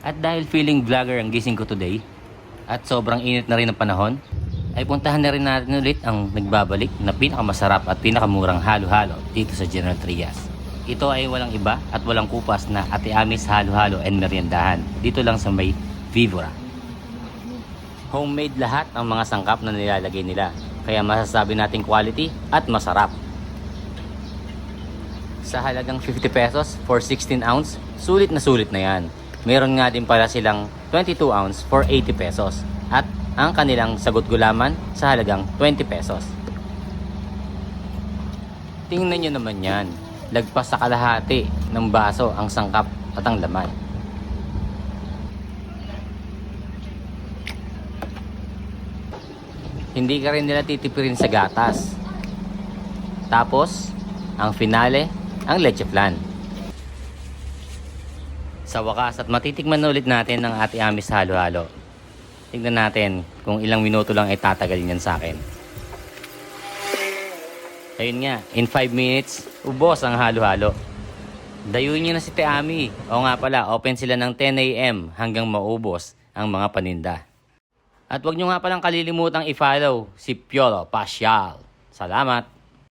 At dahil feeling vlogger ang gising ko today, at sobrang init na rin ang panahon, ay puntahan na rin natin ulit ang nagbabalik na pinakamasarap at pinakamurang halo-halo dito sa General Trias. Ito ay walang iba at walang kupas na Ate Amis Halo-Halo and Meriendahan dito lang sa may Vivora. Homemade lahat ang mga sangkap na nilalagay nila, kaya masasabi nating quality at masarap. Sa halagang 50 pesos for 16 ounce, sulit na yan. Meron nga din pala silang 22 ounce for 80 pesos at ang kanilang sagot gulaman sa halagang 20 pesos. Tingnan nyo naman yan, lagpas sa kalahati ng baso ang sangkap at ang laman. Hindi ka rin nila titipirin sa gatas. Tapos, ang finale, ang leche flan. Sa wakas at matitikman na ulit natin ang Ate Amis Halo-Halo. Tignan natin kung ilang minuto lang ay tatagal niyan sa akin. Ayun nga, in 5 minutes, ubos ang halo-halo. Dayuin niyo na si Ate Ami. O nga pala, open sila ng 10 AM hanggang maubos ang mga paninda. At huwag nyo nga palang kalilimutang i-follow si Piolo Pasyal. Salamat!